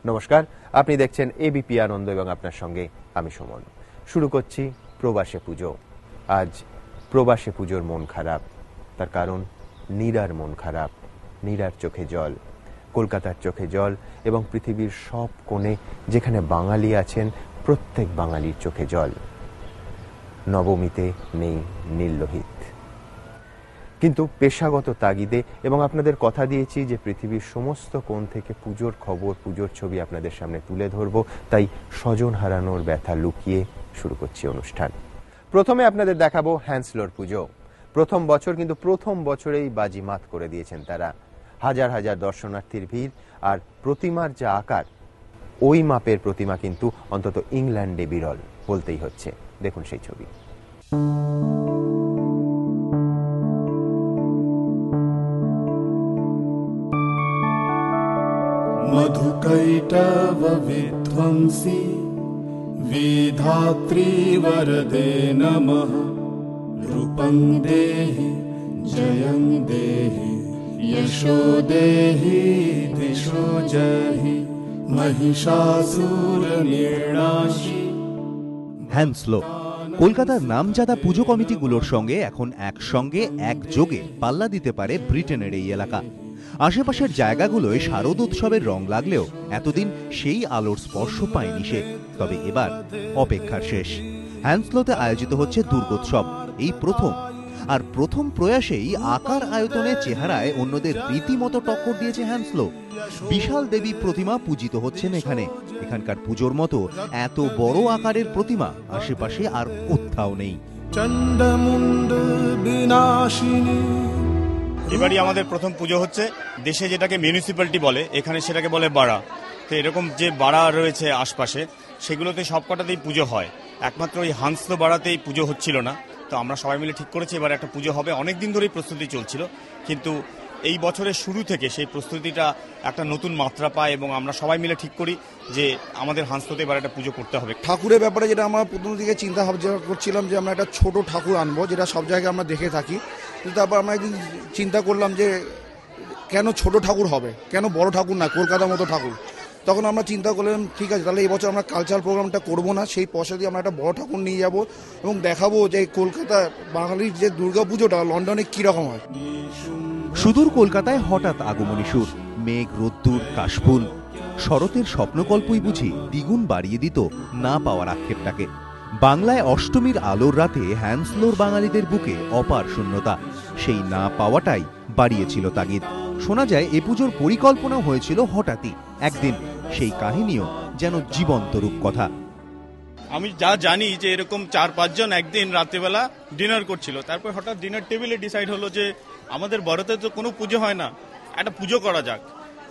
নমস্কার, আপনি দেখছেন এবিপি আনন্দ এবং আপনার সঙ্গে আমি সুমন। শুরু করছি প্রবাসে পুজো। আজ প্রবাসে পুজোর মন খারাপ, তার কারণ নীরার মন খারাপ। নীরার চোখে জল, কলকাতার চোখে জল এবং পৃথিবীর সব কোণে যেখানে বাঙালি আছেন প্রত্যেক বাঙালির চোখে জল। নবমীতে নেই নীললোহিত, কিন্তু পেশাগত তাগিদে এবং আপনাদের কথা দিয়েছি যে পৃথিবীর সমস্ত কোণ থেকে পুজোর খবর, পুজোর ছবি আপনাদের সামনে তুলে ধরব, তাই স্বজন হারানোর ব্যথা লুকিয়ে শুরু করছি অনুষ্ঠান। প্রথমে আপনাদের দেখাবো হ্যান্সলোর পুজো। প্রথম বছর, কিন্তু প্রথম বছরেই বাজিমাত করে দিয়েছেন তারা। হাজার হাজার দর্শনার্থীর ভিড়, আর প্রতিমার যা আকার, ওই মাপের প্রতিমা কিন্তু অন্তত ইংল্যান্ডে বিরল বলতেই হচ্ছে। দেখুন সেই ছবি। मधुकैटव विध्वंसी विधात्री वरदे नमः। रूपं देहि जयं देहि यशो देहि दिशो जहि महिषासुर निर्णाशी। হ্যান্সলো কলকাতার নামজাদা পুজো কমিটিগুলোর সঙ্গে এখন একসঙ্গে একযোগে পাল্লা দিতে পারে ব্রিটেনের এই এলাকা। আশেপাশের জায়গাগুলোয় শারদোৎসবের রং লাগলেও এতদিন সেই আলোর স্পর্শ পায়নি সে। তবে এবার অপেক্ষার শেষ। হ্যান্সলোতে আয়োজিত হচ্ছে দুর্গোৎসব, এই প্রথম। আর প্রথম প্রয়াসেই আকার আয়তনে চেহারায় অন্যদের রীতিমতো টক্কর দিয়েছে হ্যান্সলো। বিশাল দেবী প্রতিমা পূজিত হচ্ছেন এখানে। এখানকার পুজোর মতো এত বড় আকারের প্রতিমা আশেপাশে আর কোথাও নেই। চণ্ডমুণ্ড বিনাশিনী। এবারই আমাদের প্রথম পুজো হচ্ছে। দেশে যেটাকে মিউনিসিপ্যালিটি বলে, এখানে সেটাকে বলে বাড়া। তো এরকম যে বাড়া রয়েছে আশপাশে, সেগুলোতে সবকটাতেই পুজো হয়। একমাত্র ওই হান্সলো বাড়াতেই পুজো হচ্ছিল না। তো আমরা সবাই মিলে ঠিক করেছি এবার একটা পুজো হবে। অনেক দিন ধরেই প্রস্তুতি চলছিল, কিন্তু এই বছরের শুরু থেকে সেই প্রস্তুতিটা একটা নতুন মাত্রা পায় এবং আমরা সবাই মিলে ঠিক করি যে আমাদের হান্সলোতে এবার একটা পুজো করতে হবে। ঠাকুরের ব্যাপারে যেটা আমরা প্রথম দিকে চিন্তা ভাবনা করছিলাম যে আমরা একটা ছোট ঠাকুর আনবো, যেটা সব জায়গায় আমরা দেখে থাকি। কিন্তু তারপর আমরা একদিন চিন্তা করলাম যে কেন ছোট ঠাকুর হবে, কেন বড় ঠাকুর না, কলকাতার মতো ঠাকুর। তখন আমরা চিন্তা করলাম ঠিক আছে, তাহলে এই বছর আমরা কালচারাল প্রোগ্রামটা করবো না, সেই পয়সা দিয়ে আমরা একটা বড় ঠাকুর নিয়ে যাব এবং দেখাবো যে কলকাতা বাঙালির যে দুর্গাপুজোটা লন্ডনে কীরকম হয়। সুদূর কলকাতায় হঠাৎ আগমনী সুর, মেঘ, রোদ্দুর, কাশফুল। শরতের স্বপ্নকল্পই বুঝি দ্বিগুণ বাড়িয়ে দিত না পাওয়ার আক্ষেপটাকে। বাংলায় অষ্টমীর আলোর রাতে হ্যান্সলোর বাঙালিদের বুকে অপার শূন্যতা। সেই না পাওয়াটাই বাড়িয়েছিল তাগিদ। শোনা যায় এ পুজোর পরিকল্পনা হয়েছিল হঠাৎই একদিন। সেই কাহিনীও যেন জীবন্ত রূপকথা। আমি যা জানি যে এরকম 4-5 জন একদিন রাত্রেবেলা ডিনার করছিল, তারপর হঠাৎ ডিনার টেবিলে ডিসাইড হলো যে আমাদের বড়তে তো কোনো পুজো হয় না, একটা পুজো করা যাক।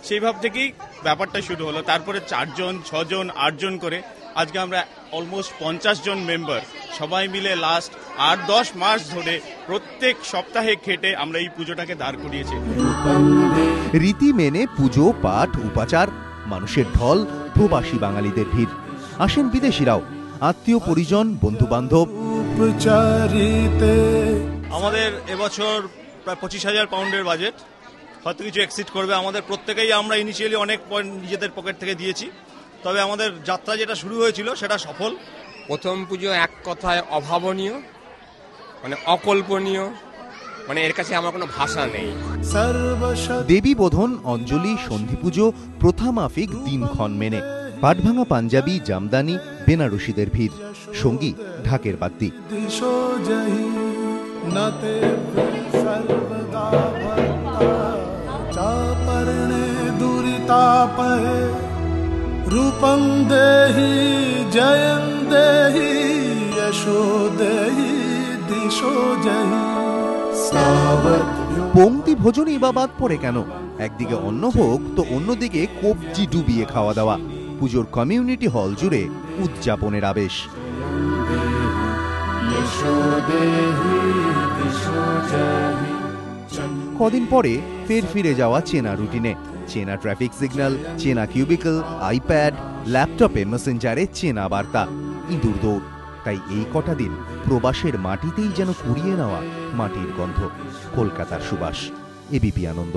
সেই ভাব থেকেই ব্যাপারটা শুরু হলো। তারপরে 4 জন, 6 জন, 8 জন করে আজকে আমরা অলমোস্ট 50 জন মেম্বার সবাই মিলে লাস্ট 8-10 মাস ধরে প্রত্যেক সপ্তাহে খেটে আমরা এই পুজোটাকে দাঁড় করিয়েছি। রীতি মেনে পুজো, পাঠ, উপাচার, মানুষের ঢল, প্রবাসী বাঙালিদের ভিড়। আসেন বিদেশিরাও, আত্মীয় পরিজন, বন্ধু বান্ধব। আমাদের এবছর প্রায় 25,000 পাউন্ডের বাজেট, হয়তো কিছু এক্সিড করবে। আমাদের প্রত্যেকেই আমরা ইনিশিয়ালি অনেক পয়েন্ট নিজেদের পকেট থেকে দিয়েছি, তবে আমাদের যাত্রা যেটা শুরু হয়েছিল সেটা সফল। প্রথম পুজো এক কথায় অভাবনীয়, মানে অকল্পনীয়, মানে এর কাছে আমার কোনো ভাষা নেই। দেবী বোধন, অঞ্জলি, সন্ধি পুজো প্রথা মাফিক দিনক্ষণ মেনে। পাটভাঙা পাঞ্জাবি, জামদানি, বেনারসিদের ভিড়, সঙ্গী ঢাকের বাদ্যি। রূপং দেহি জয়ং দেহি যশো দেহি দিশো জহি। পংক্তি ভোজনই বা বাদ পড়ে কেন? একদিকে অন্নভোগ তো অন্যদিকে কবজি ডুবিয়ে খাওয়া দাওয়া। পুজোর কমিউনিটি হল জুড়ে উদযাপনের আবেশ। কদিন পরে ফের ফিরে যাওয়া চেনা রুটিনে। চেনা ট্রাফিক সিগন্যাল, চেনা কিউবিকল, আইপ্যাড, ল্যাপটপে মেসেঞ্জারে চেনা বার্তা, ইঁদুর দৌড়। তাই এই কটা দিন প্রবাসের মাটিতেই যেন কুড়িয়ে নেওয়া মাটির গন্ধ, কলকাতার সুবাস। এবিপি আনন্দ।